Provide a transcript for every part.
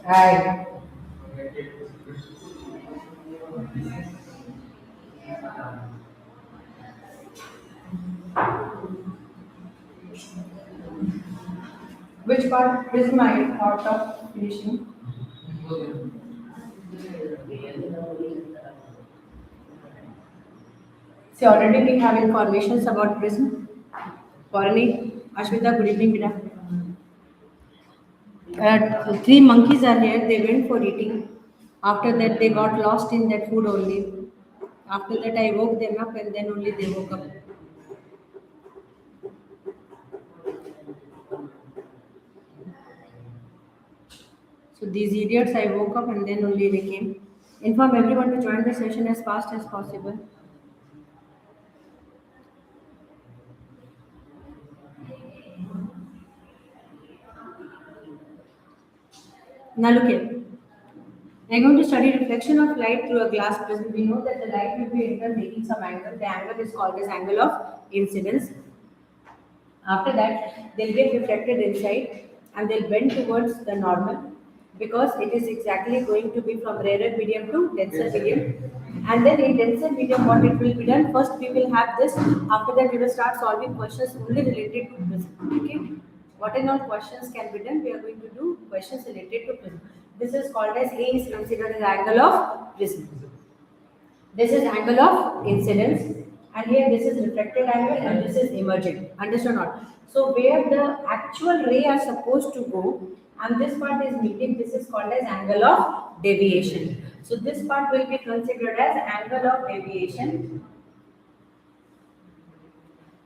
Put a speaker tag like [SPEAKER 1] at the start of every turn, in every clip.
[SPEAKER 1] Hi. Which part is my thought of finishing? See, already we have informations about prism. Parani, Ashwita, good evening, Vida. Three monkeys are here. They went for eating. After that, they got lost in that food only. After that, I woke them up, and then only they woke up. So these idiots, I woke up, and then only they came. Inform everyone to join the session as fast as possible. Now look here. We are going to study reflection of light through a glass prism. We know that the light will be entered making some angle. The angle is called as angle of incidence. After that, they'll get reflected inside and they'll bend towards the normal because it is exactly going to be from rarer medium to denser medium. And then in denser medium, what it will be done? First, we will have this. After that, we will start solving questions only related to prism. Okay? What and all questions can be done? We are going to do questions related to prism. This is called as A is considered as angle of prism. This is angle of incidence, and here this is reflected angle, and this is emergent. Understood or not? So where the actual ray are supposed to go, and this part is meeting, this is called as angle of deviation. So this part will be considered as angle of deviation.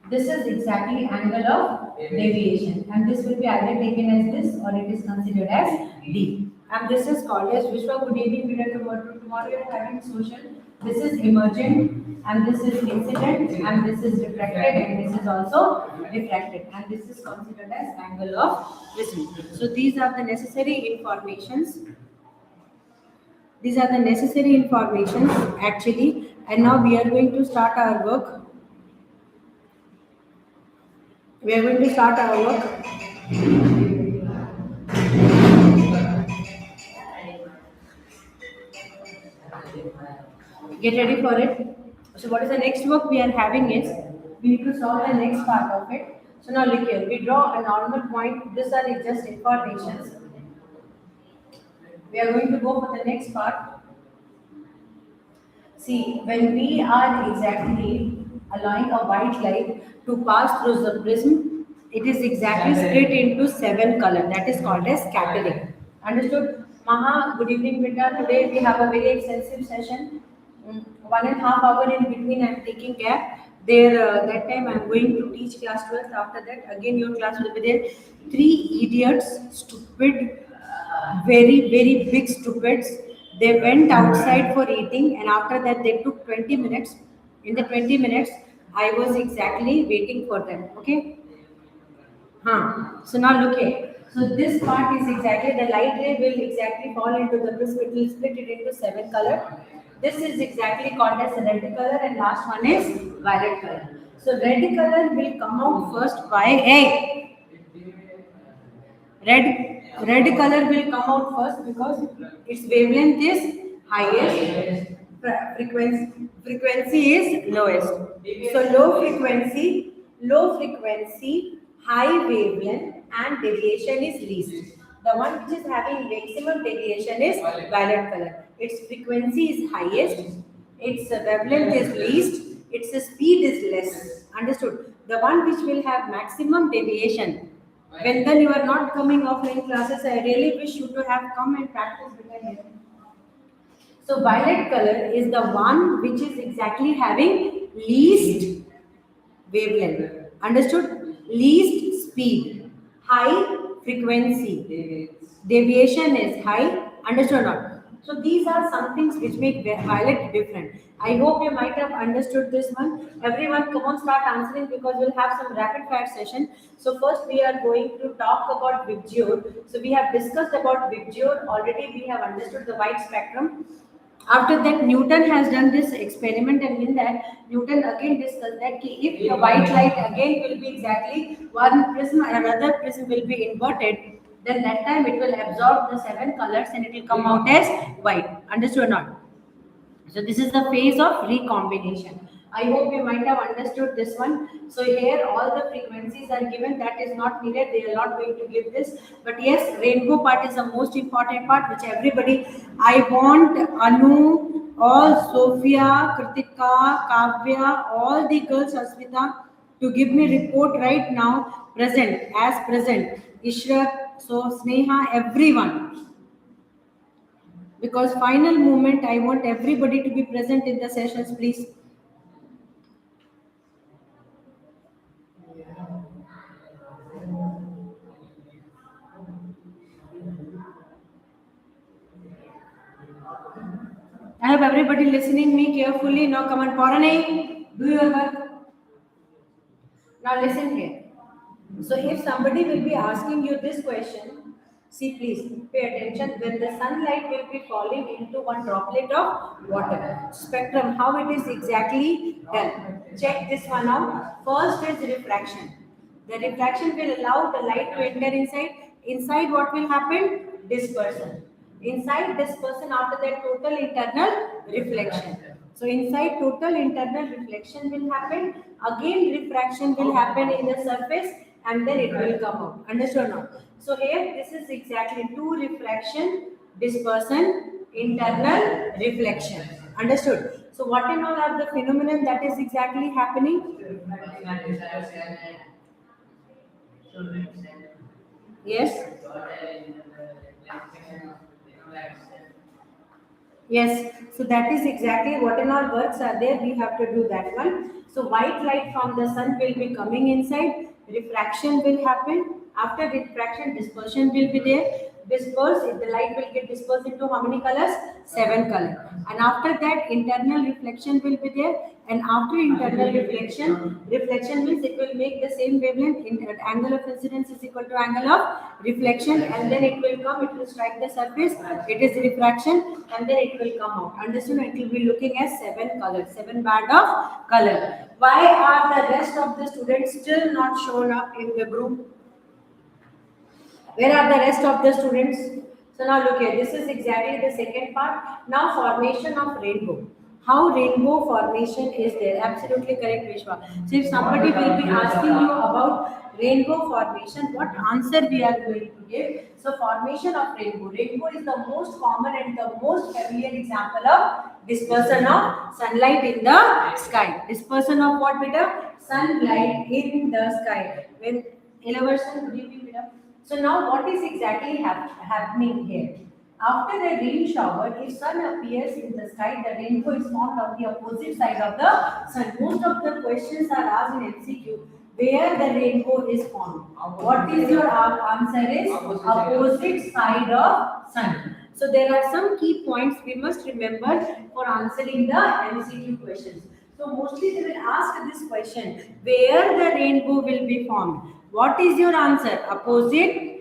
[SPEAKER 1] This is exactly angle of deviation, and this will be either taken as this or it is considered as D. And this is called as Vishwa. Good evening, Peter. Tomorrow you are having social. This is emergent, and this is incident, and this is reflected, and this is also refracted, and this is considered as angle of prism. So these are the necessary informations. These are the necessary informations actually, and now we are going to start our work. We are going to start our work. Get ready for it. So what is the next work we are having is, we need to solve the next part of it. So now look here, we draw a normal point. These are just informations. We are going to go for the next part. See, when we are exactly allowing a white light to pass through the prism, it is exactly split into 7 colors. That is called as scattering. Understood? Maha, good evening, Beta. Today we have a very extensive session. 1.5 hours in between I am taking gap. There, that time I am going to teach class 12th. After that, again your class will be there. 3 idiots, stupid, very, very big stupids. They went outside for eating, and after that they took 20 minutes. In the 20 minutes, I was exactly waiting for them. Okay? So now look here. So this part is exactly, the light ray will exactly fall into the prism. It will split it into 7 colors. This is exactly called as red color, and last one is violet color. So red color will come out first by A. Red Red color will come out first because its wavelength is highest, frequency is lowest. So low frequency, high wavelength, and deviation is least. The one which is having maximum deviation is violet color. Its frequency is highest, its wavelength is least, its speed is less. Understood? The one which will have maximum deviation. When then you are not coming offline classes, I really wish you to have come and practice with me. So violet color is the one which is exactly having least wavelength. Understood? Least speed, high frequency, deviation is high. Understood or not? So these are some things which make violet different. I hope you might have understood this one. Everyone, come on, start answering because we'll have some rapid fire session. So first we are going to talk about Vibgyor. So we have discussed about Vibgyor already. We have understood the wide spectrum. After that, Newton has done this experiment, and in that, Newton again discussed that if the white light again will be exactly one prism and another prism will be inverted, then that time it will absorb the 7 colors and it will come out as white. Understood or not? So this is the phase of recombination. I hope you might have understood this one. So here all the frequencies are given. That is not needed. They are not going to give this. But yes, rainbow part is the most important part, which everybody. I want Anu, all Sophia, Kritika, Kavya, all the girls, Asmita, to give me report right now. Present as present. Ishrat, so Sneha, everyone. Because final moment, I want everybody to be present in the sessions, please. I hope everybody listening me carefully. Now come on, Paranay, do your work. Now listen here. So if somebody will be asking you this question, see please, pay attention. When the sunlight will be falling into one droplet of water, spectrum, how it is exactly done. Check this one out. First is refraction. The refraction will allow the light to enter inside. Inside what will happen? Dispersion. Inside dispersion, after that total internal reflection. So inside total internal reflection will happen. Again refraction will happen in the surface and then it will come out. Understood now? So here this is exactly two refraction, dispersion, internal reflection. Understood? So what and all are the phenomenon that is exactly happening? Yes. Yes, so that is exactly what and all works are there. We have to do that one. So white light from the sun will be coming inside. Refraction will happen. After refraction, dispersion will be there. Disperse, the light will get dispersed into how many colors? 7 colors. And after that, internal reflection will be there. And after internal reflection means it will make the same wavelength. Angle of incidence is equal to angle of reflection, and then it will come. It will strike the surface. It is refraction, and then it will come out. Understood? It will be looking as 7 colors, 7 band of color. Why are the rest of the students still not shown up in the group? Where are the rest of the students? So now look here, this is exactly the second part. Now formation of rainbow. How rainbow formation is there? Absolutely correct, Vishwa. So if somebody will be asking you about rainbow formation, what answer we are going to give? So formation of rainbow. Rainbow is the most common and the most familiar example of dispersion of sunlight in the sky. Dispersion of what, beta? Sunlight in the sky. When elevation, good evening, beta. So now what is exactly happening here? After the rain shower, if sun appears in the sky, the rainbow is formed on the opposite side of the sun. Most of the questions are asked in MCQ where the rainbow is formed. What is your answer is opposite side of sun. So there are some key points we must remember for answering the MCQ questions. So mostly they will ask this question, where the rainbow will be formed. What is your answer? Opposite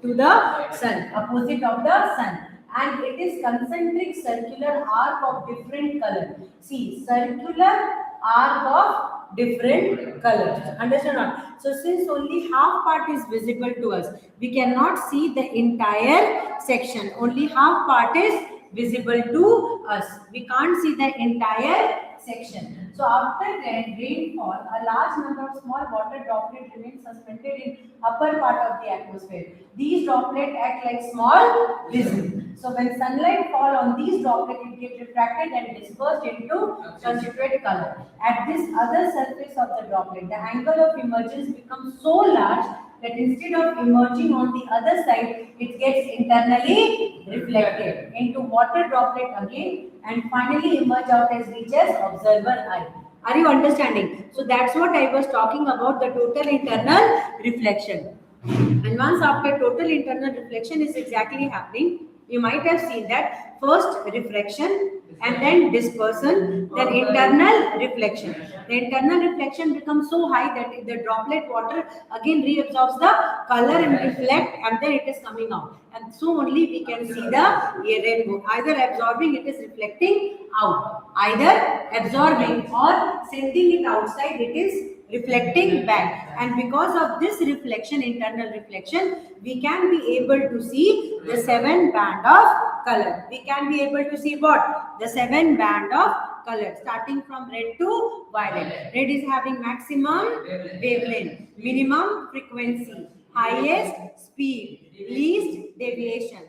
[SPEAKER 1] to the sun. Opposite of the sun. And it is concentric circular arc of different color. See, circular arc of different colors. Understand or not? So since only half part is visible to us, we cannot see the entire section. Only half part is visible to us. We can't see the entire section. So after rainfall, a large number of small water droplets remain suspended in upper part of the atmosphere. These droplets act like small prism. So when sunlight fall on these droplets, it gets refracted and dispersed into constituent color. At this other surface of the droplet, the angle of emergence becomes so large that instead of emerging on the other side, it gets internally reflected into water droplet again and finally emerge out as reaches observer eye. Are you understanding? So that's what I was talking about, the total internal reflection. And once after total internal reflection is exactly happening, you might have seen that first refraction and then dispersion, then internal reflection. The internal reflection becomes so high that the droplet water again reabsorbs the color and reflect, and then it is coming out. And so only we can see the rainbow. Either absorbing, it is reflecting out. Either absorbing or sending it outside, it is reflecting back. And because of this reflection, internal reflection, we can be able to see the 7 band of color. We can be able to see what? The 7 band of color, starting from red to violet. Red is having maximum wavelength, minimum frequency, highest speed, least deviation.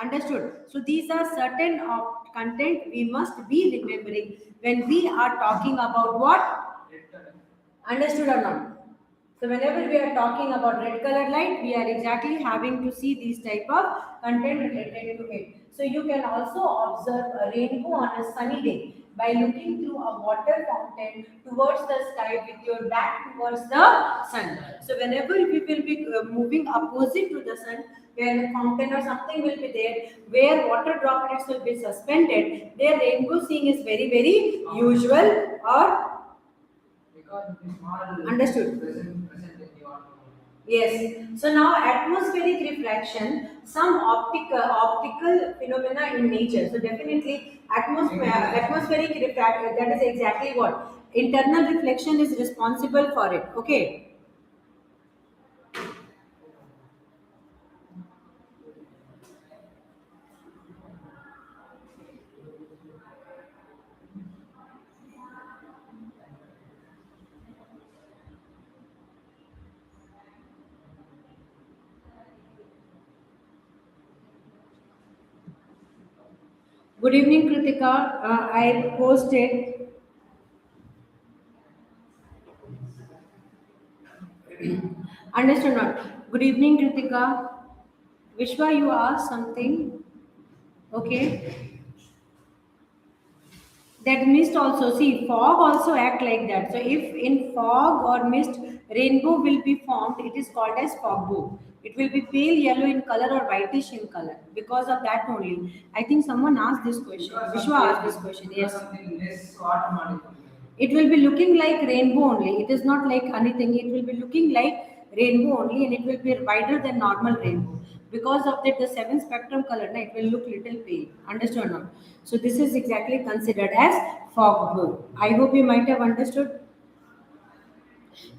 [SPEAKER 1] Understood? So these are certain of content we must be remembering when we are talking about what? Understood or not? So whenever we are talking about red color light, we are exactly having to see these type of content related to it. So you can also observe a rainbow on a sunny day by looking through a water fountain towards the sky with your back towards the sun. So whenever we will be moving opposite to the sun, where a fountain or something will be there, where water droplets will be suspended, their rainbow seeing is very, very usual or understood. Yes. So now atmospheric refraction, some optical phenomena in nature. So definitely atmospheric refraction, that is exactly what internal reflection is responsible for it. Okay. Good evening, Kritika. I posted. Understood not? Good evening, Kritika. Vishwa, you asked something. Okay. That mist also, see, fog also act like that. So if in fog or mist rainbow will be formed, it is called as fog bow. It will be pale yellow in color or whitish in color. Because of that only, I think someone asked this question, Vishwa asked this question. Yes, it will be looking like rainbow only. It is not like anything. It will be looking like rainbow only, and it will be wider than normal rainbow. Because of that, the 7 spectrum color, na, it will look little pale. Understood or not? So this is exactly considered as fog bow. I hope you might have understood.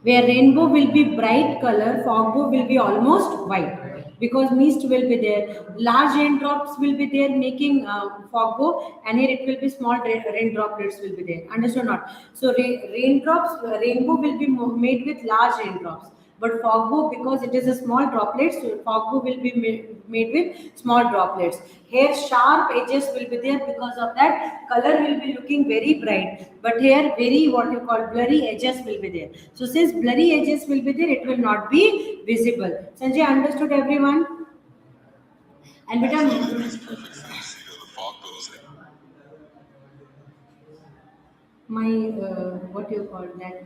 [SPEAKER 1] Where rainbow will be bright color, fog bow will be almost white, because mist will be there. Large raindrops will be there making fog bow, and here it will be small rain droplets will be there. Understood or not? So raindrops, rainbow will be made with large raindrops. But fog bow, because it is a small droplet, so fog bow will be made with small droplets. Here sharp edges will be there, because of that color will be looking very bright. But here very what you call blurry edges will be there. So since blurry edges will be there, it will not be visible. Sanjay, understood everyone? And my what you call that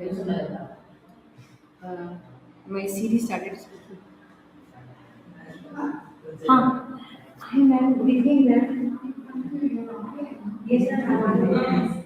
[SPEAKER 1] my CD started speaking. Huh. I am breathing there. Yes, sir.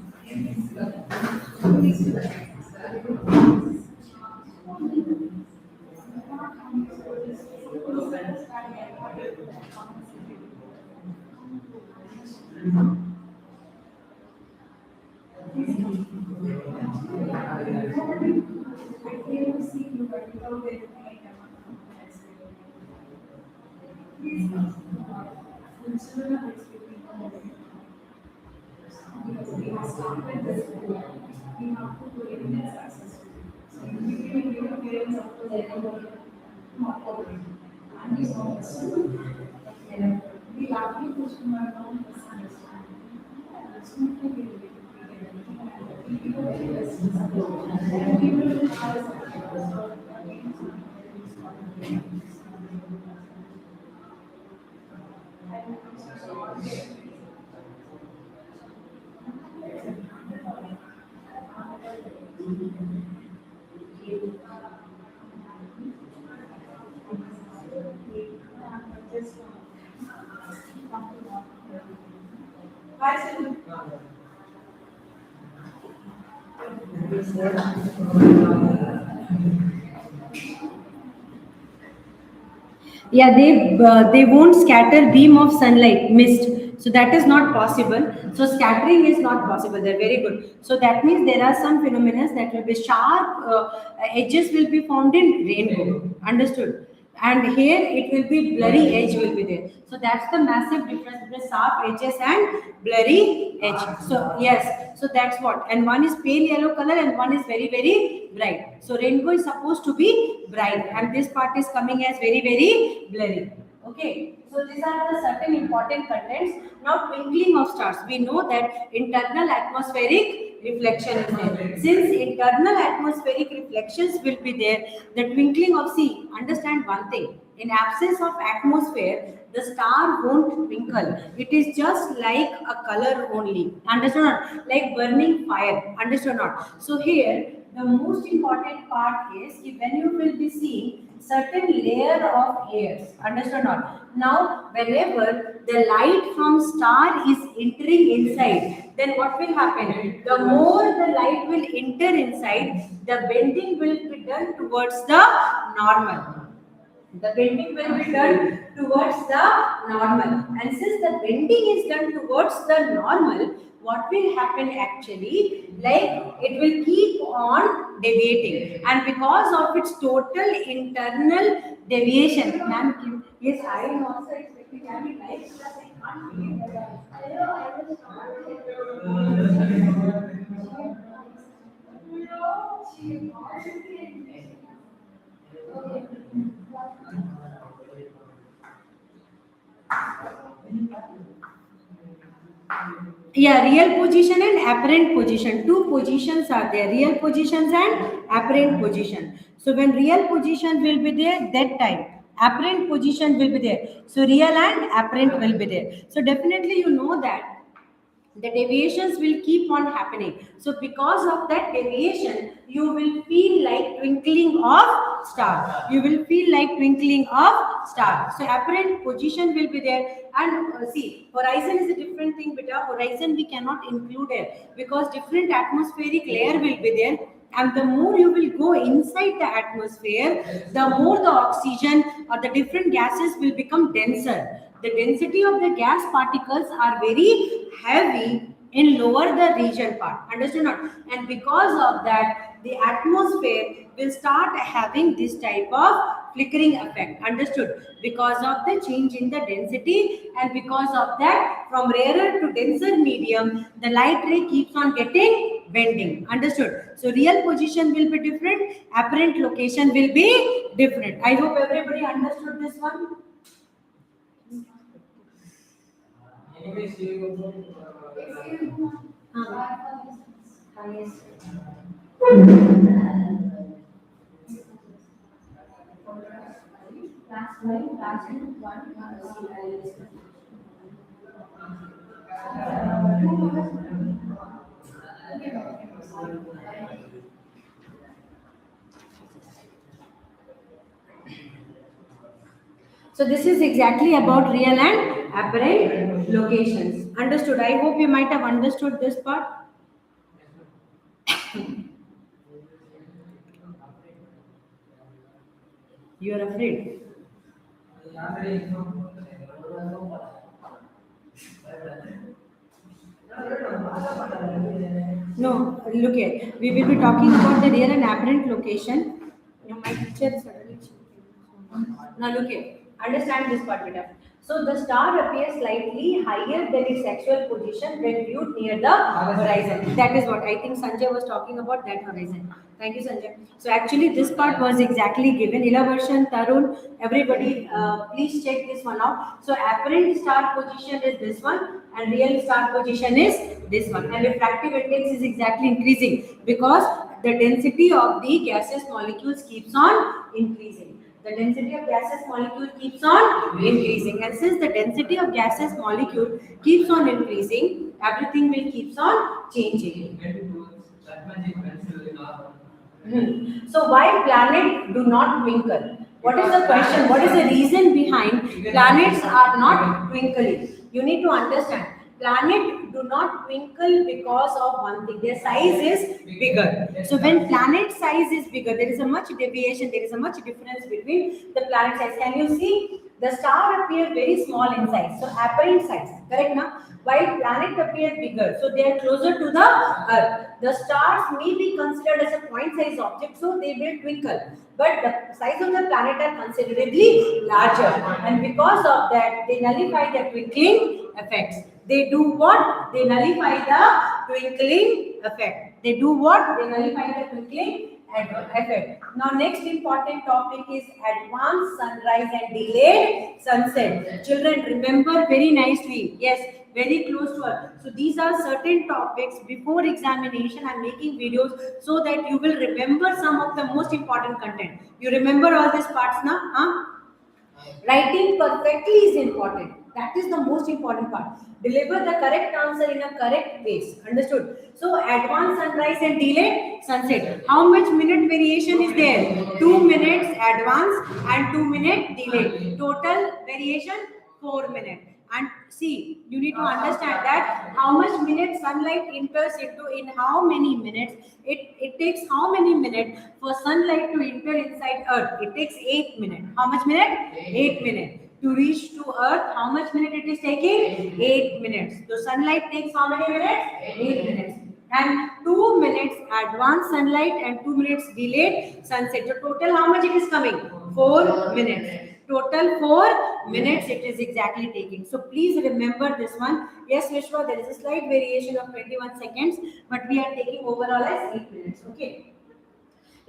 [SPEAKER 1] Yeah, they won't scatter beam of sunlight mist, so that is not possible. So scattering is not possible. They're very good. So that means there are some phenomena that will be sharp edges will be found in rainbow. Understood? And here it will be blurry edge will be there. So that's the massive difference between sharp edges and blurry edge. So yes, so that's what. And one is pale yellow color and one is very bright. So rainbow is supposed to be bright and this part is coming as very blurry. Okay. So these are the certain important contents. Now twinkling of stars. We know that internal atmospheric reflection is there. Since internal atmospheric reflections will be there, the twinkling of see, understand one thing. In absence of atmosphere, the star won't twinkle. It is just like a color only. Understood or not? Like burning fire. Understood or not? So here, the most important part is when you will be seeing certain layer of hairs. Understood or not? Now, whenever the light from star is entering inside, then what will happen? The more the light will enter inside, the bending will be done towards the normal. The bending will be done towards the normal. And since the bending is done towards the normal, what will happen actually? Like it will keep on deviating. And because of its total internal deviation, ma'am, yes, I am also expecting having life plus I can't believe that. Yeah, real position and apparent position. Two positions are there, real positions and apparent position. So when real position will be there, that time apparent position will be there. So real and apparent will be there. So definitely you know that the deviations will keep on happening. So because of that deviation, you will feel like twinkling of star. You will feel like twinkling of star. So apparent position will be there. And see, horizon is a different thing. Beta horizon we cannot include it because different atmospheric layer will be there. And the more you will go inside the atmosphere, the more the oxygen or the different gases will become denser. The density of the gas particles are very heavy in lower the region part. Understood not? And because of that, the atmosphere will start having this type of flickering effect. Understood? Because of the change in the density and because of that, from rarer to denser medium, the light ray keeps on getting bending. Understood? So real position will be different, apparent location will be different. I hope everybody understood this one. So this is exactly about real and apparent locations. Understood? I hope you might have understood this part. You are afraid. No, look here. We will be talking about the real and apparent location. No, my teacher suddenly changed. Now look here. Understand this part better. So the star appears slightly higher than its actual position when viewed near the horizon. That is what I think Sanjay was talking about, that horizon. Thank you, Sanjay. So actually this part was exactly given. Elaboration, Tarun, everybody, please check this one out. So apparent star position is this one and real star position is this one. And refractive index is exactly increasing because the density of the gaseous molecules keeps on increasing. The density of gaseous molecule keeps on increasing, and since the density of gaseous molecule keeps on increasing, everything will keeps on changing. So why planet do not twinkle? What is the question? What is the reason behind planets are not twinkling? You need to understand. Planet do not twinkle because of one thing. Their size is bigger. So when planet size is bigger, there is a much deviation. There is a much difference between the planet size. Can you see? The star appear very small in size. So apparent size, correct now? While planet appear bigger, so they are closer to the Earth. The stars may be considered as a point-size object, so they will twinkle. But the size of the planet are considerably larger, and because of that, they nullify the twinkling effects. They do what? They nullify the twinkling effect. They do what? They nullify the twinkling effect. Now, next important topic is advanced sunrise and delayed sunset. Children, remember very nicely. Yes, very close to us. So these are certain topics before examination. I'm making videos so that you will remember some of the most important content. You remember all these parts now? Huh? Writing perfectly is important. That is the most important part. Deliver the correct answer in a correct way. Understood? So advanced sunrise and delayed sunset. How much minute variation is there? 2 minutes advance and 2 minute delayed. Total variation 4 minutes. And see, you need to understand that how much minutes sunlight enters into in how many minutes. It takes how many minutes for sunlight to enter inside Earth? It takes 8 minutes. How much minute? 8 minutes. To reach to Earth, how much minute it is taking? 8 minutes. So sunlight takes how many minutes? 8 minutes. And 2 minutes advanced sunlight and 2 minutes delayed sunset. So total how much it is coming? 4 minutes. Total 4 minutes it is exactly taking. So please remember this one. Yes, Vishwa, there is a slight variation of 21 seconds, but we are taking overall as 8 minutes. Okay.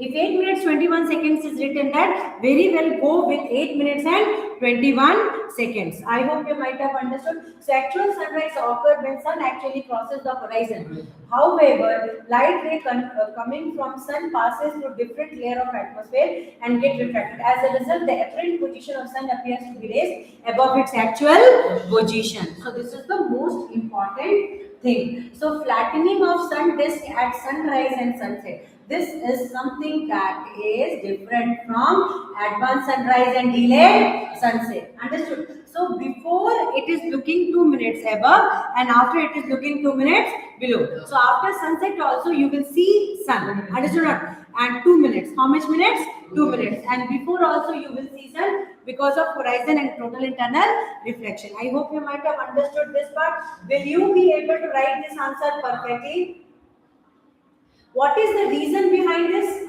[SPEAKER 1] If 8 minutes 21 seconds is written, that very well go with 8 minutes and 21 seconds. I hope you might have understood. So actual sunrise occurs when sun actually crosses the horizon. However, light ray coming from sun passes through different layer of atmosphere and get refracted. As a result, the apparent position of sun appears to be raised above its actual position. So this is the most important thing. So flattening of sun disk at sunrise and sunset. This is something that is different from advanced sunrise and delayed sunset. Understood? So before it is looking 2 minutes above and after it is looking 2 minutes below. So after sunset also you will see sun. Understood? And 2 minutes. How much minutes? 2 minutes. And before also you will see sun because of horizon and total internal reflection. I hope you might have understood this part. Will you be able to write this answer perfectly? What is the reason behind this?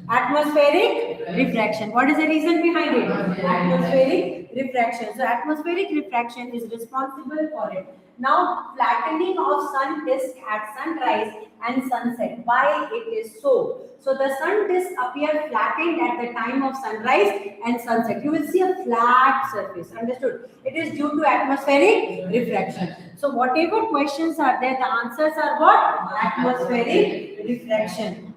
[SPEAKER 1] Atmospheric refraction. What is the reason behind it? Atmospheric refraction. So atmospheric refraction is responsible for it. Now flattening of sun disk at sunrise and sunset. Why it is so? So the sun disk appear flattened at the time of sunrise and sunset. You will see a flat surface. Understood? It is due to atmospheric refraction. So whatever questions are there, the answers are what? Atmospheric refraction.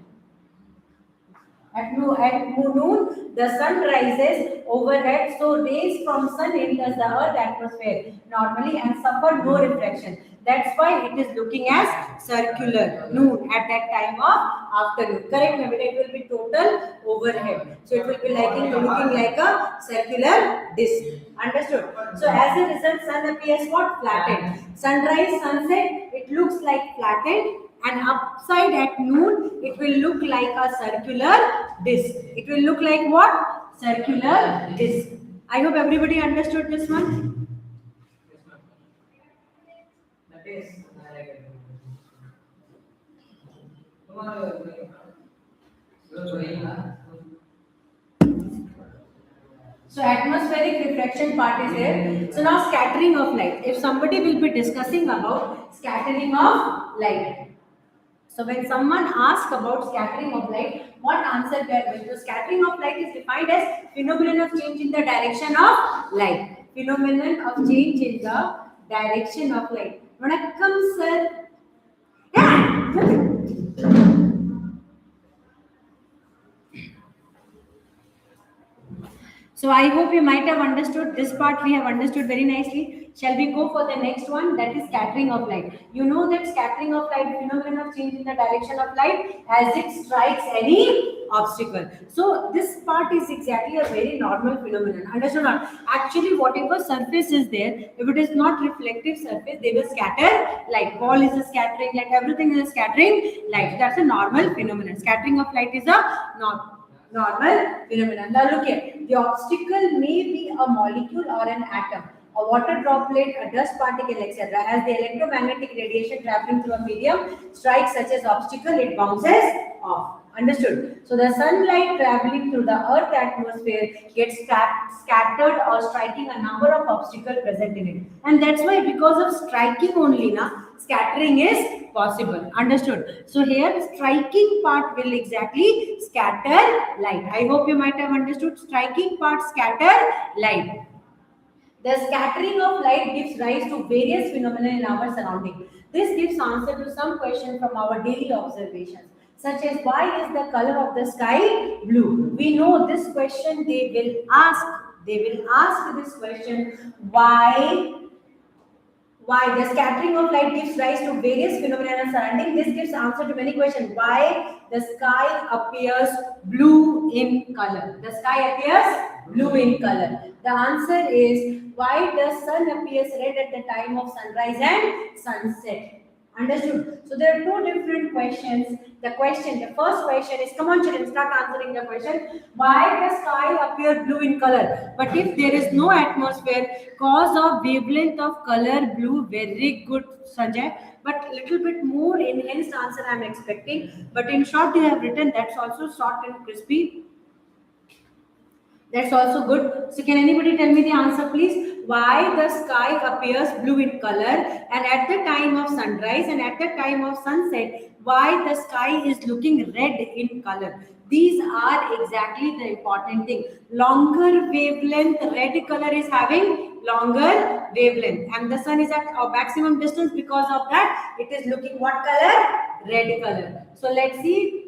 [SPEAKER 1] At noon, the sun rises overhead, so rays from sun enters the earth atmosphere normally and suffer no reflection. That's why it is looking as circular. Noon at that time of afternoon. Correct? It will be total overhead. So it will be looking like a circular disc. Understood? So as a result, sun appears what? Flattened. Sunrise, sunset, it looks like flattened. And upside at noon, it will look like a circular disc. It will look like what? Circular disc. I hope everybody understood this one. So atmospheric refraction part is there. So now scattering of light. If somebody will be discussing about scattering of light. So when someone asks about scattering of light, what answer we are going to? Scattering of light is defined as phenomenon of change in the direction of light. Phenomenon of change in the direction of light. Vanakkam sir. So I hope you might have understood this part. We have understood very nicely. Shall we go for the next one? That is scattering of light. You know that scattering of light, phenomenon of change in the direction of light as it strikes any obstacle. So this part is exactly a very normal phenomenon. Understood or not? Actually, whatever surface is there, if it is not reflective surface, they will scatter light. Ball is a scattering light. Everything is a scattering light. That's a normal phenomenon. Scattering of light is a normal phenomenon. Now look here. The obstacle may be a molecule or an atom, a water droplet, a dust particle, etc. As the electromagnetic radiation traveling through a medium strikes such as obstacle, it bounces off. Understood? So the sunlight traveling through the Earth atmosphere gets scattered or striking a number of obstacles present in it. And that's why, because of striking only, scattering is possible. Understood? So here striking part will exactly scatter light. I hope you might have understood. Striking part scatter light. The scattering of light gives rise to various phenomena in our surrounding. This gives answer to some question from our daily observations, such as why is the color of the sky blue? We know this question they will ask. They will ask this question, why the scattering of light gives rise to various phenomena surrounding. This gives answer to many questions. Why the sky appears blue in color? The sky appears blue in color. The answer is, why the sun appears red at the time of sunrise and sunset? Understood? So there are two different questions. The first question is, come on children, start answering the question. Why the sky appear blue in color? But if there is no atmosphere, cause of wavelength of color blue, very good Sanjay. But little bit more enhanced answer I am expecting. But in short you have written, that's also short and crispy. That's also good. So can anybody tell me the answer please? Why the sky appears blue in color, and at the time of sunrise and at the time of sunset, why the sky is looking red in color? These are exactly the important thing. Longer wavelength, red color is having longer wavelength, and the sun is at a maximum distance. Because of that, it is looking what color? Red color. So let's see.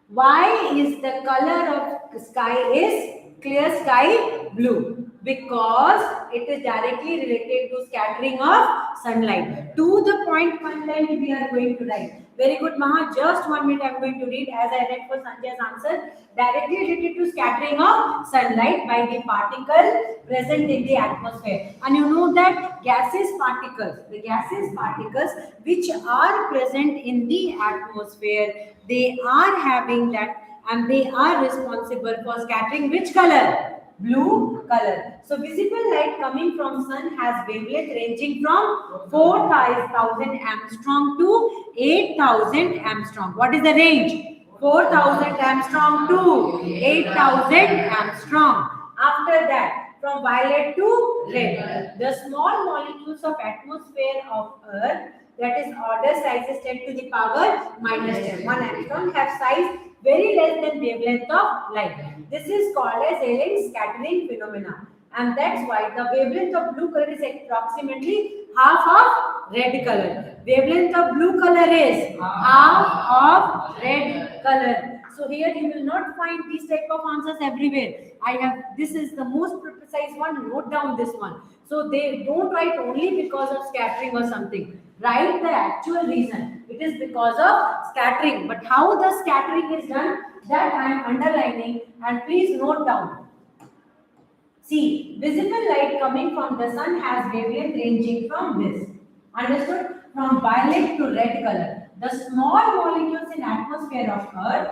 [SPEAKER 1] Why is the color of sky is clear sky blue? Because it is directly related to scattering of sunlight. To the point content we are going to write. Very good Maha, just 1 minute I am going to read as I read for Sanjay's answer. Directly related to scattering of sunlight by the particle present in the atmosphere. And you know that gaseous particles, the gaseous particles which are present in the atmosphere, they are having that, and they are responsible for scattering which color? Blue color. So visible light coming from sun has wavelength ranging from 4000 Armstrong to 8000 Armstrong. What is the range? 4000 Armstrong to 8000 Armstrong. After that, from violet to red, the small molecules of atmosphere of Earth, that is order sizes 10 to the power minus 10. 1 angstrom have size very less than wavelength of light. This is called as alien scattering phenomena. And that's why the wavelength of blue color is approximately half of red color. Wavelength of blue color is half of red color. So here you will not find these type of answers everywhere. This is the most precise one. Note down this one. So they don't write only because of scattering or something. Write the actual reason. It is because of scattering. But how the scattering is done, that I am underlining, and please note down. See, visible light coming from the sun has wavelength ranging from this. Understood? From violet to red color. The small molecules in atmosphere of Earth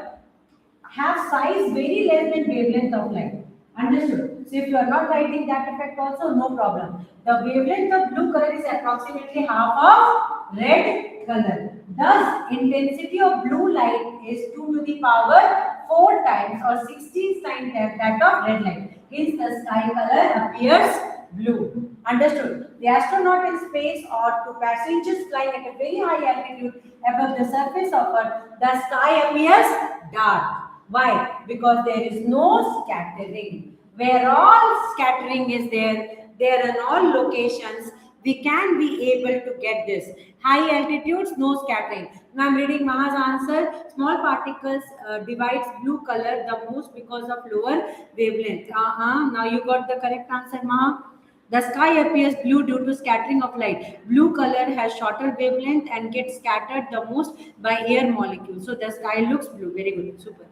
[SPEAKER 1] have size very less than wavelength of light. Understood. So if you are not writing that effect also, no problem. The wavelength of blue color is approximately half of red color. Thus, intensity of blue light is 2 to the power 4 times or 16 times that of red light. Hence, the sky color appears blue. Understood. The astronaut in space or two passengers flying at a very high altitude above the surface of Earth, the sky appears dark. Why? Because there is no scattering. Where all scattering is there are all locations, we can be able to get this. High altitudes, no scattering. Now I'm reading Maha's answer. Small particles divides blue color the most because of lower wavelength. Now you got the correct answer, Maha. The sky appears blue due to scattering of light. Blue color has shorter wavelength and gets scattered the most by air molecules. So the sky looks blue. Very good. Super.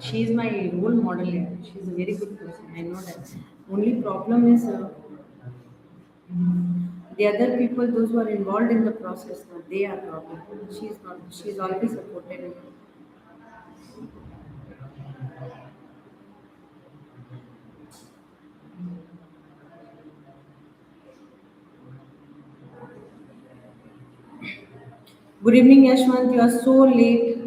[SPEAKER 1] She is my role model here. She is a very good person. I know that. Only problem is the other people, those who are involved in the process, now they are problem. She is not. She is already supported. Good evening, Yashwant. You are so late.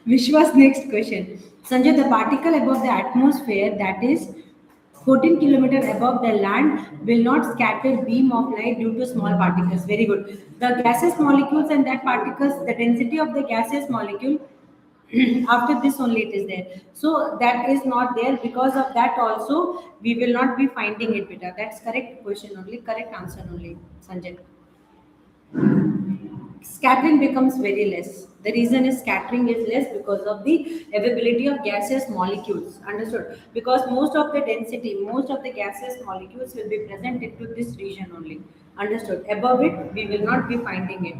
[SPEAKER 1] Vishwa's next question. Sanjay, the particle above the atmosphere, that is 14 kilometer above the land, will not scatter beam of light due to small particles. Very good. The gaseous molecules and that particles, the density of the gaseous molecule, after this only it is there. So that is not there. Because of that also, we will not be finding it better. That's correct question only, correct answer only, Sanjay. Scattering becomes very less. The reason is scattering is less because of the availability of gaseous molecules. Understood? Because most of the density, most of the gaseous molecules will be present into this region only. Understood? Above it, we will not be finding it.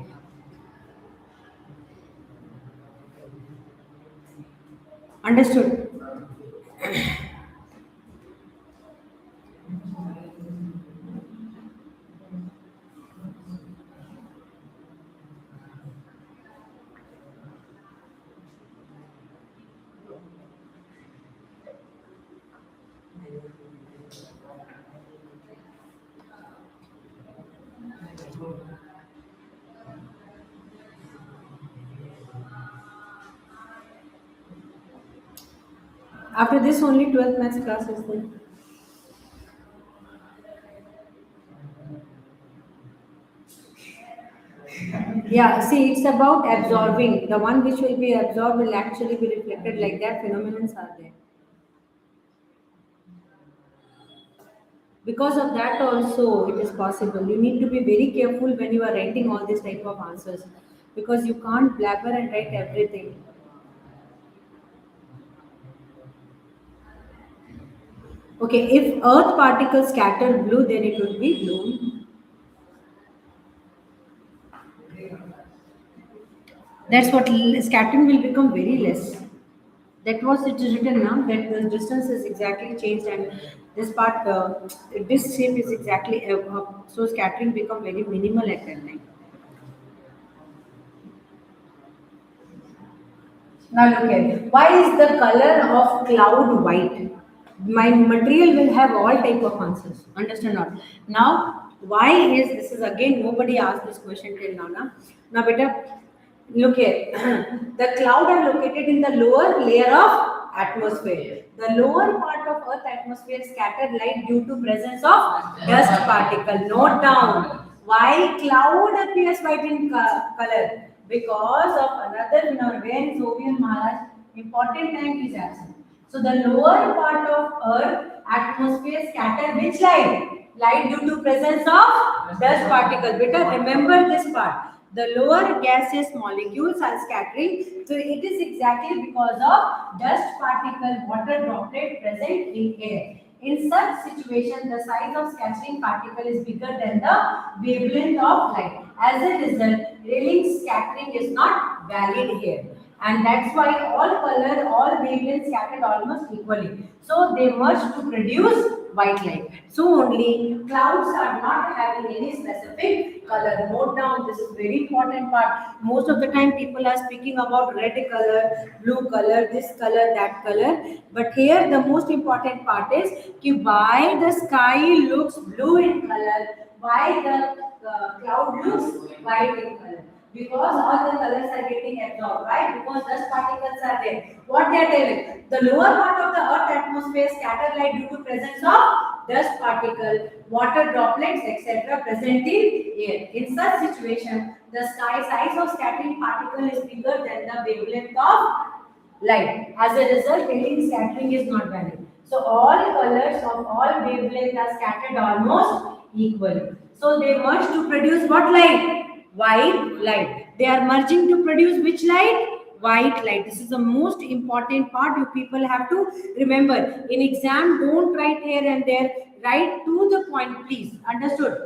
[SPEAKER 1] Understood? After this, only 12th maths class is there. Yeah, see, it's about absorbing. The one which will be absorbed will actually be reflected like that. Phenomenons are there. Because of that also it is possible. You need to be very careful when you are writing all these type of answers, because you can't blabber and write everything. Okay, if earth particles scatter blue, then it would be blue. That's what scattering will become very less. That was it is written now that the distance is exactly changed, and this part this shape is exactly so scattering become very minimal at that time. Now look at, why is the color of cloud white? My material will have all type of answers. Understand not? Now, why is this is again nobody asked this question till now. Now beta, look here. The cloud are located in the lower layer of atmosphere. The lower part of Earth atmosphere scatter light due to presence of dust particle. Note down. Why cloud appears white in color? Because of another phenomenon. Where is Obi and Maharaj? Important time is absent. So the lower part of Earth atmosphere scatter which light? Light due to presence of dust particle. Beta, remember this part. The lower gaseous molecules are scattering. So it is exactly because of dust particle, water droplet present in air. In such situation, the size of scattering particle is bigger than the wavelength of light. As a result, Rayleigh scattering is not valid here. And that's why all color, all wavelengths scattered almost equally. So they merge to produce white light. So only clouds are not having any specific color. Note down, this is very important part. Most of the time people are speaking about red color, blue color, this color, that color. But here the most important part is why the sky looks blue in color, why the cloud looks white in color. Because all the colors are getting absorbed, right? Because dust particles are there. What they are telling? The lower part of the Earth atmosphere scatter light due to presence of dust particle, water droplets, etc. present in air. In such situation, the sky size of scattering particle is bigger than the wavelength of light. As a result, Rayleigh scattering is not valid. So all colors of all wavelengths are scattered almost equally. So they merge to produce what light? White light. They are merging to produce which light? White light. This is the most important part you people have to remember. In exam, don't write here and there. Write to the point, please. Understood?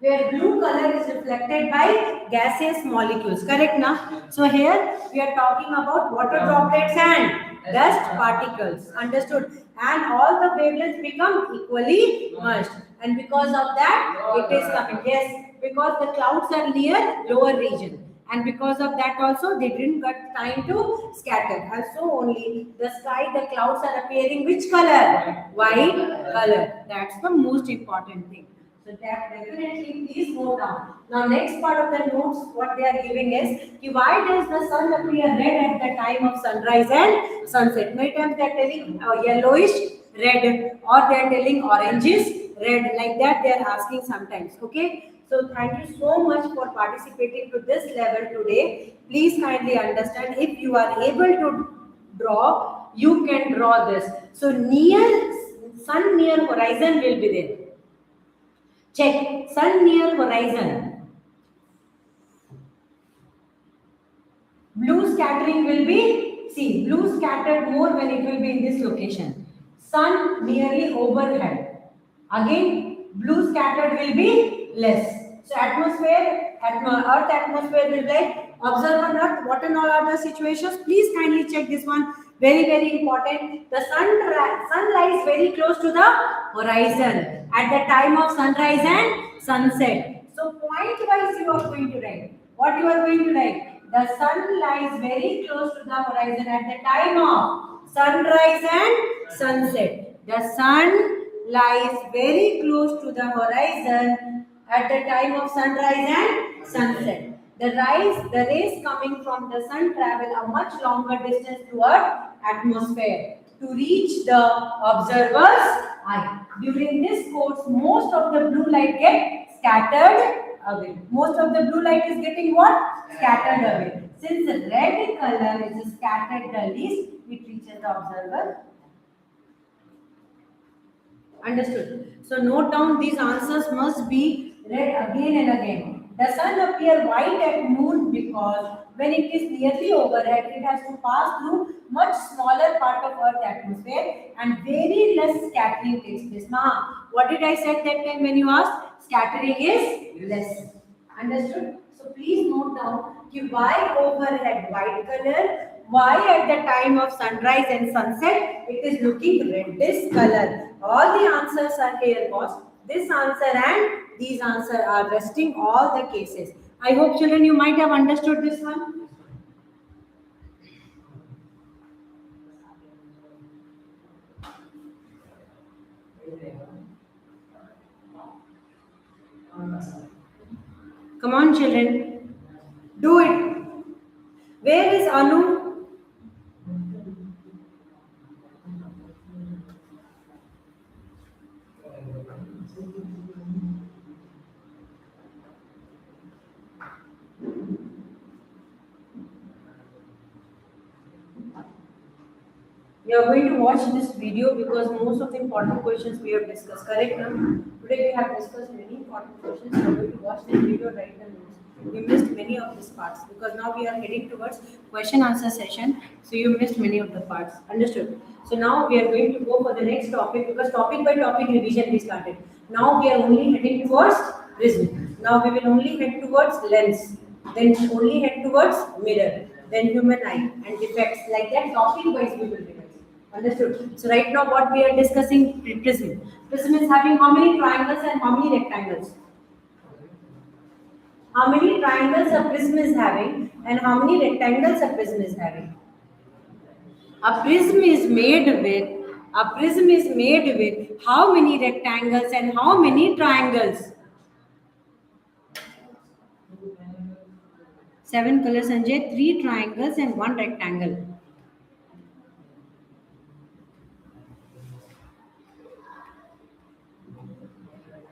[SPEAKER 1] Where blue color is reflected by gaseous molecules. Correct now? So here we are talking about water droplets and dust particles. Understood? And all the wavelengths become equally merged. And because of that, it is coming. Yes, because the clouds are near lower region. And because of that also, they didn't get time to scatter. And so only the sky, the clouds are appearing which color? White color. That's the most important thing. So that definitely please note down. Now next part of the notes, what they are giving is why does the sun appear red at the time of sunrise and sunset? Many times they are telling yellowish red or they are telling orangish red, like that they are asking sometimes. Okay. So thank you so much for participating to this level today. Please kindly understand, if you are able to draw, you can draw this. So sun near horizon will be there. Check, sun near horizon. Blue scattering will be, see, blue scattered more when it will be in this location. Sun nearly overhead. Again, blue scattered will be less. So atmosphere, Earth atmosphere will be like, observe on Earth, what and all are the situations? Please kindly check this one. Very, very important. The sun lies very close to the horizon at the time of sunrise and sunset. So point wise you are going to write. What you are going to write? The sun lies very close to the horizon at the time of sunrise and sunset. The sun lies very close to the horizon at the time of sunrise and sunset. The rays coming from the sun travel a much longer distance toward atmosphere to reach the observer's eye. During this course, most of the blue light get scattered away. Most of the blue light is getting what? Scattered away. Since the red color is scattered the least, it reaches the observer. Understood. So note down, these answers must be read again and again. The sun appears white at noon because when it is nearly overhead, it has to pass through much smaller part of Earth atmosphere and very less scattering takes place. Now, what did I say that time when you asked? Scattering is less. Understood? So please note down why overhead white color, why at the time of sunrise and sunset it is looking reddish color. All the answers are here, boss. This answer and these answers are resting all the cases. I hope children you might have understood this one. Come on children, do it. Where is Anu? You are going to watch this video because most of the important questions we have discussed. Correct, now? Today we have discussed many important questions. You are going to watch this video right now. You missed many of these parts because now we are heading towards question answer session. So you missed many of the parts. Understood? So now we are going to go for the next topic because topic by topic revision we started. Now we are only heading towards prism. Now we will only head towards lens. Then only head towards mirror. Then human eye and defects. Like that topic wise we will revise. Understood? So right now what we are discussing prism. Prism is having how many triangles and how many rectangles? How many triangles a prism is having and how many rectangles a prism is having? A prism is made with how many rectangles and how many triangles? 7 colors, Sanjay. 3 triangles and 1 rectangle.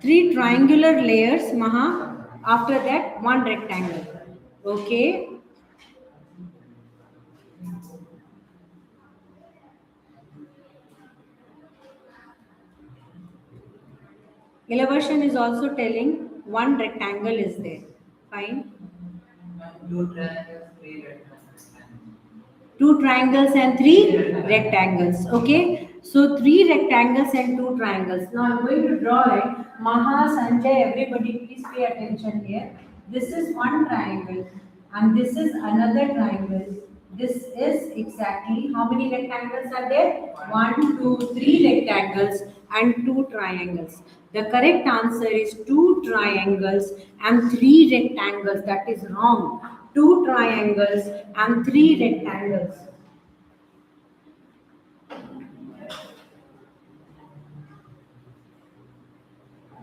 [SPEAKER 1] 3 triangular layers, Maha. After that, 1 rectangle. Okay. Elevation is also telling 1 rectangle is there. Fine. 2 triangles and 3 rectangles. Okay. So 3 rectangles and 2 triangles. Now I'm going to draw it. Maha, Sanjay, everybody please pay attention here. This is 1 triangle and this is another triangle. This is exactly how many rectangles are there? 1, 2, 3 rectangles and 2 triangles. The correct answer is 2 triangles and 3 rectangles. That is wrong. 2 triangles and 3 rectangles.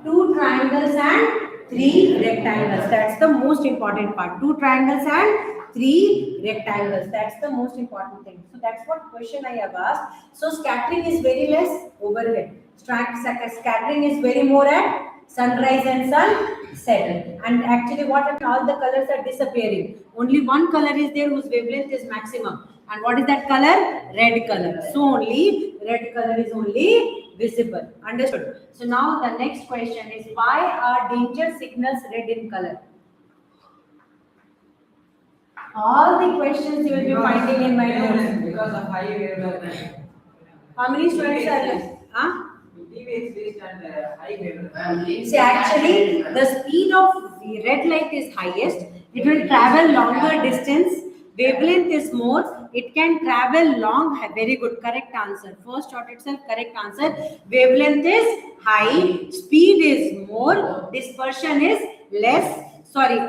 [SPEAKER 1] Two triangles and 3 rectangles. That's the most important part. 2 triangles and 3 rectangles. That's the most important thing. So that's what question I have asked. So scattering is very less overhead. Scattering is very more at sunrise and sunset. And actually what happened, all the colors are disappearing. Only one color is there whose wavelength is maximum. And what is that color? Red color. So only red color is only visible. Understood? So now the next question is, why are danger signals red in color? All the questions you will be finding in my notes.
[SPEAKER 2] Because of high wavelength.
[SPEAKER 1] How many students are left? Huh?
[SPEAKER 2] High wavelength.
[SPEAKER 1] See, actually, the speed of the red light is highest. It will travel longer distance. Wavelength is more. It can travel long. Very good. Correct answer. First shot itself, correct answer. Wavelength is high. Speed is more. Dispersion is less. Sorry,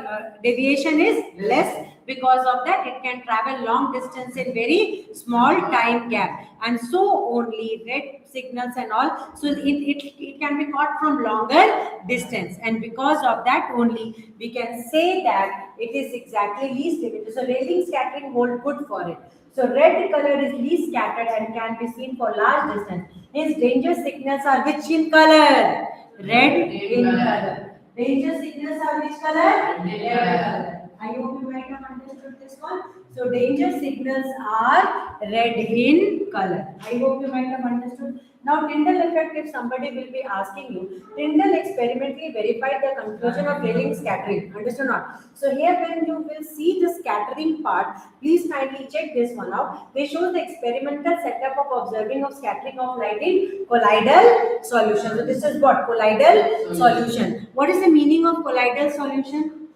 [SPEAKER 1] deviation is less. Because of that, it can travel long distance in very small time gap. And so only red signals and all. So it can be caught from longer distance. And because of that only, we can say that it is exactly least limited. So railing scattering hold good for it. So red color is least scattered and can be seen for large distance. Hence danger signals are which in color? Red in color. Danger signals are which color? Red color. I hope you might have understood this one. So danger signals are red in color. I hope you might have understood. Now Tyndall effect, if somebody will be asking you, Tyndall experimentally verified the conclusion of railing scattering. Understood not? So here when you will see the scattering part, please kindly check this one out. They show the experimental setup of observing of scattering of light in colloidal solution. So this is what? Colloidal solution. What is the meaning of colloidal solution?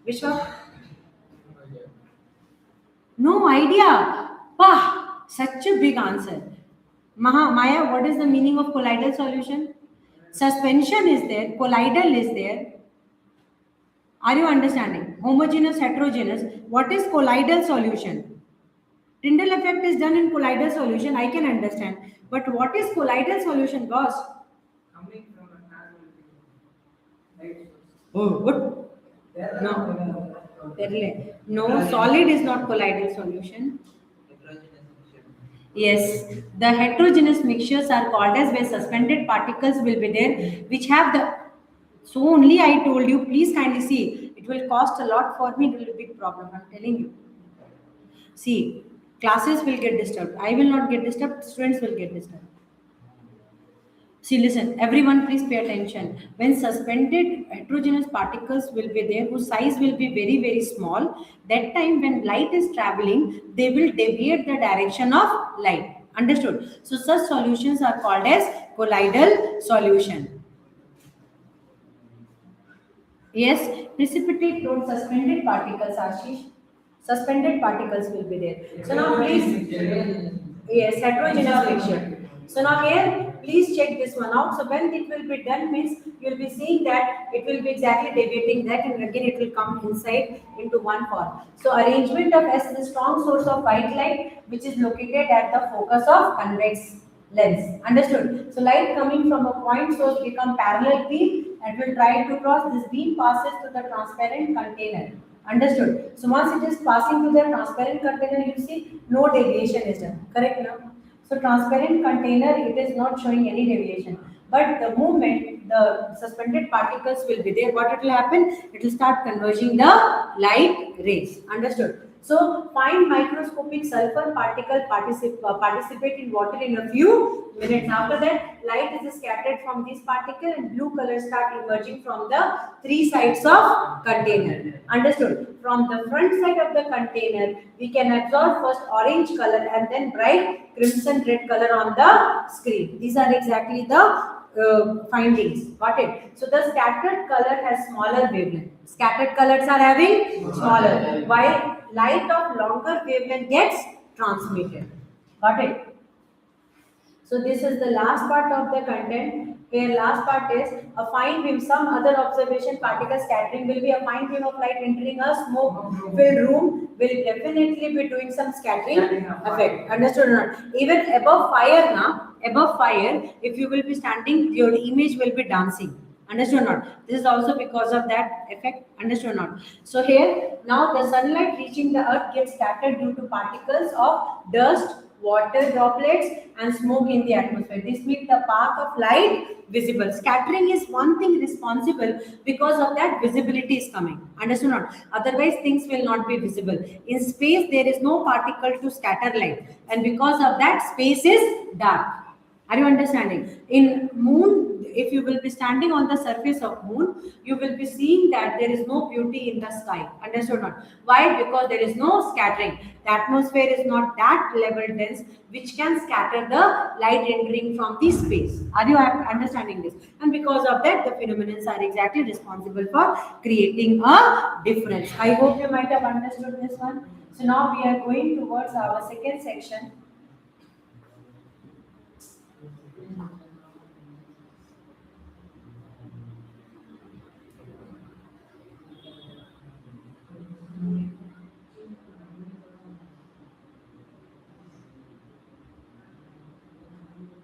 [SPEAKER 1] Vishwa? No idea. Pah! Such a big answer. Maya, what is the meaning of colloidal solution? Suspension is there, colloidal is there. Are you understanding? Homogeneous, heterogeneous. What is colloidal solution? Tyndall effect is done in colloidal solution, I can understand. But what is colloidal solution, boss?
[SPEAKER 2] Coming from a
[SPEAKER 1] Oh, good. No, solid is not colloidal solution. Yes, the heterogeneous mixtures are called as where suspended particles will be there, which have the. So only I told you, please kindly see. It will cost a lot for me. It will be a big problem. I'm telling you. See, Classes will get disturbed. I will not get disturbed. Students will get disturbed. See, listen, everyone, please pay attention. When suspended heterogeneous particles will be there, whose size will be very, very small, that time when light is traveling, they will deviate the direction of light. Understood? So, such solutions are called as colloidal solution. Yes, precipitate load suspended particles, Ashish. Suspended particles will be there. So now please, yes, heterogeneous mixture. So now here, please check this one out. So when it will be done means you will be seeing that it will be exactly deviating that and again it will come inside into one form. So arrangement of S is a strong source of white light which is located at the focus of convex lens. Understood? So light coming from a point source become parallel beam and will try to cross. This beam passes to the transparent container. Understood? So once it is passing to the transparent container, you see no deviation is done. Correct now? So transparent container, it is not showing any deviation. But the moment the suspended particles will be there, what it will happen? It will start converging the light rays. Understood? So fine microscopic sulfur particle participate in water in a few minutes. After that, light is scattered from this particle and blue colors start emerging from the three sides of container. Understood? From the front side of the container, we can absorb first orange color and then bright crimson red color on the screen. These are exactly the findings. Got it? So the scattered color has smaller wavelength. Scattered colors are having smaller, while light of longer wavelength gets transmitted. Got it? So this is the last part of the content. Here last part is a fine beam. Some other observation particle scattering will be a fine beam of light entering a smoke filled room will definitely be doing some scattering effect. Understood or not? Even above fire now, above fire, if you will be standing, your image will be dancing. Understood or not? This is also because of that effect. Understood or not? So here now the sunlight reaching the earth gets scattered due to particles of dust, water droplets and smoke in the atmosphere. This makes the path of light visible. Scattering is one thing responsible because of that visibility is coming. Understood or not? Otherwise things will not be visible. In space there is no particle to scatter light and because of that space is dark. Are you understanding? In moon, if you will be standing on the surface of moon, you will be seeing that there is no beauty in the sky. Understood or not? Why? Because there is no scattering. The atmosphere is not that level dense which can scatter the light entering from the space. Are you understanding this? And because of that, the phenomena are exactly responsible for creating a difference. I hope you might have understood this one. So now we are going towards our second section.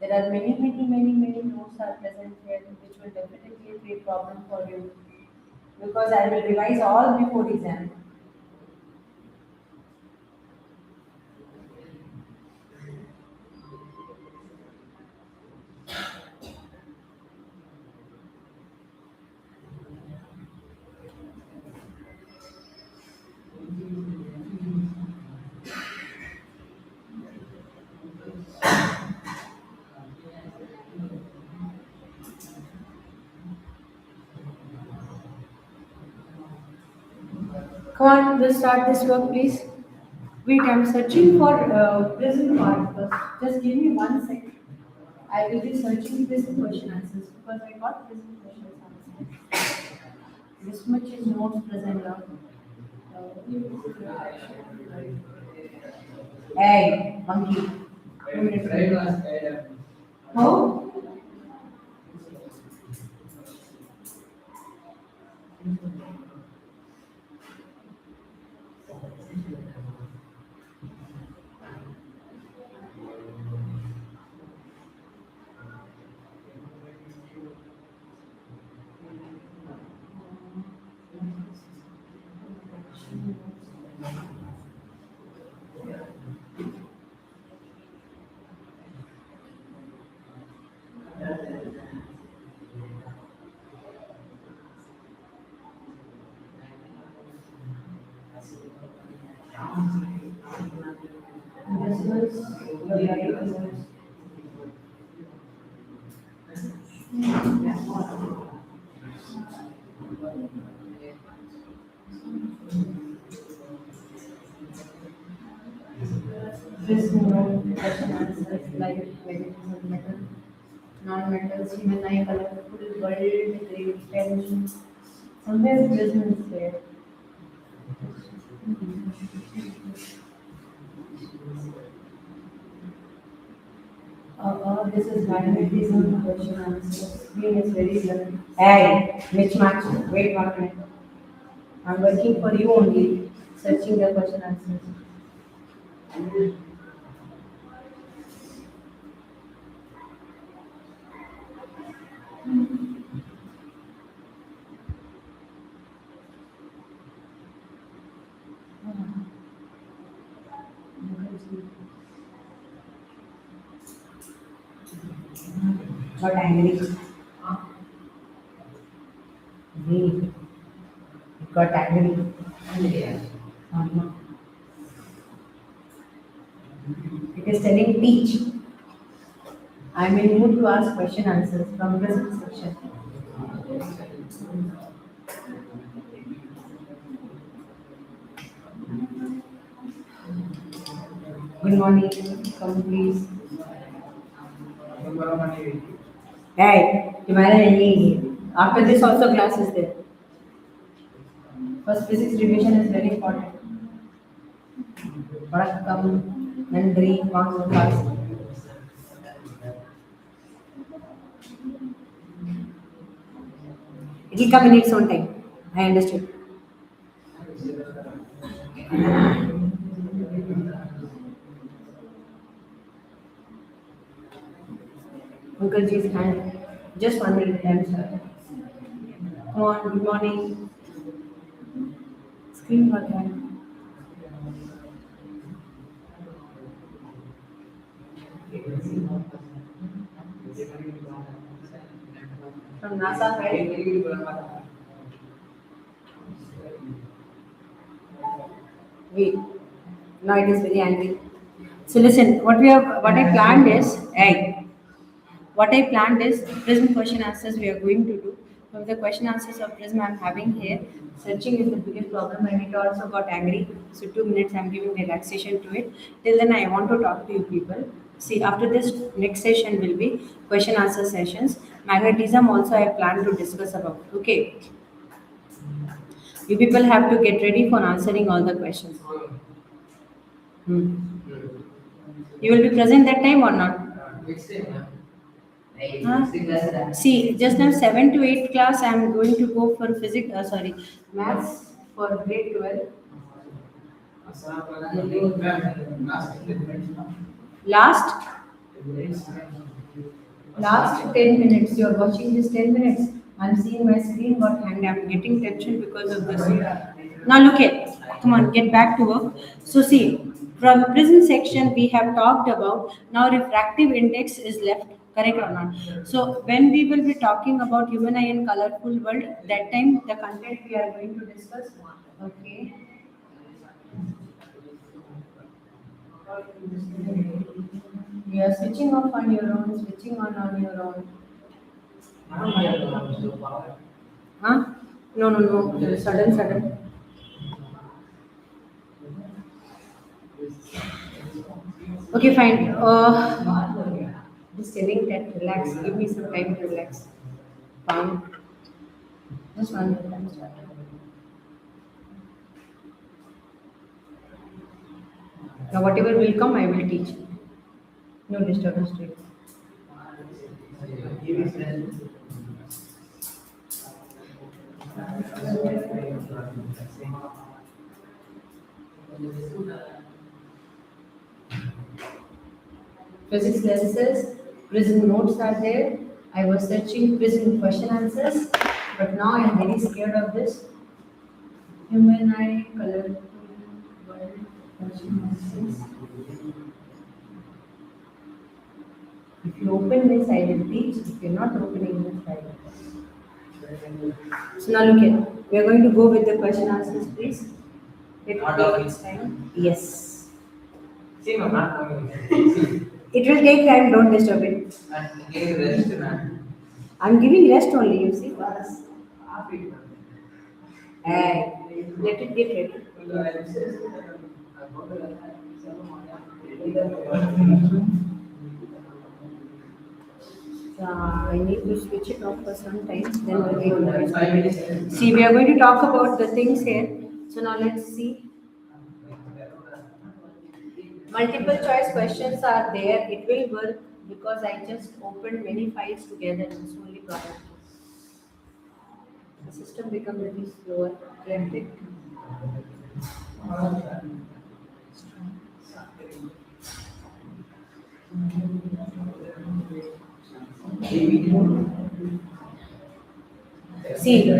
[SPEAKER 1] There are many notes are present here which will definitely create problem for you because I will revise all before exam. Come on, we'll start this work, please. Wait, I'm searching for prism particles. Just give me 1 second. I will be searching prism question answers because I got prism question answers. This much is notes present now. Hey, monkey. How? answers. Your right. This no question answers like magnetism, metal, non-metals, human eye, colorful world, great tension. Somewhere prism is there. This is magnetism question answers. Green is very good. Hey, mismatch. Wait 1 minute. I'm working for you only, searching the question answers. Got angry. Wait, it got angry. Uh-huh. It is telling teach. I'm in mood to ask question answers from present section. Good morning. Come please. Hey, तुम्हारा नहीं है. After this also class is there. First physics revision is very important. Come and read marks class. It will come in its own time. I understood. Uncle Ji's hand. Just 1 minute, I'm sorry. Come on, good morning. Screen what hand. From NASA side. Wait. Now it is very angry. So listen, what I planned is, hey, what I planned is prism question answers we are going to do. From the question answers of prism I'm having here, searching is the biggest problem and it also got angry. So 2 minutes I'm giving relaxation to it. Till then I want to talk to you people. See, after this next session will be question answer sessions. Magnetism also I plan to discuss about. Okay. You people have to get ready for answering all the questions. Hmm. You will be present that time or not? Huh? See, just now 7 to 8 class I am going to go for physics, maths for grade 12. Last? Last 10 minutes. You are watching this 10 minutes. I'm seeing my screen got hanged. I'm getting tension because of this. Now look at. Come on, get back to work. So see, from prism section we have talked about. Now refractive index is left. Correct or not? So when we will be talking about human eye and colorful world, that time the content we are going to discuss. Okay. You are switching off on your own, switching on your own. Huh? No, no, no. Sudden. Okay, fine. Just telling that relax. Give me some time to relax. Fine. Just 1 minute. I'm starting. Now, whatever will come, I will teach. No disturbance to you. Physics lenses, prism notes are there. I was searching prism question answers, but now I am very scared of this. Human eye, color, world, question answers. If you open this, I will teach. If you're not opening this, I will. So now look at. We are going to go with the question answers, please. Let it take its time. Yes.
[SPEAKER 2] See, no, not coming.
[SPEAKER 1] It will take time, don't disturb it.
[SPEAKER 2] And give rest, man.
[SPEAKER 1] I'm giving rest only, you see.
[SPEAKER 2] Plus, half it.
[SPEAKER 1] Hey, let it get ready. I need to switch it off for some time, then we'll be able to start. See, we are going to talk about the things here. So now let's see. Multiple choice questions are there. It will work because I just opened many files together. It's only problem. The system becomes a little slower. Electric. See,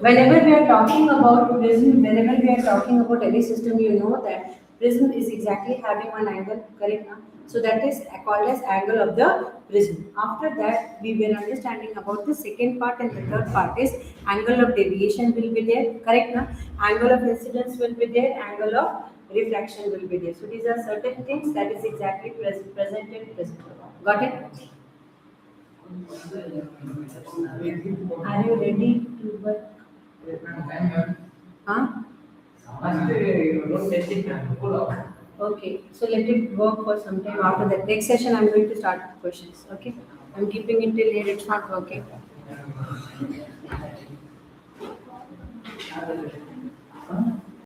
[SPEAKER 1] whenever we are talking about prism, whenever we are talking about any system, you know that prism is exactly having one angle, correct? Na? So that is called as angle of the prism. After that, we were understanding about the second part, and the third part is angle of deviation will be there, correct? Na? Angle of incidence will be there, angle of refraction will be there. So these are certain things that is exactly present in prism. Got it? Are you ready to work? Huh?
[SPEAKER 2] First, you don't test it, man. Pull out.
[SPEAKER 1] Okay, so let it work for some time. After that, next session I'm going to start with questions. Okay, I'm keeping it till here. It's not working.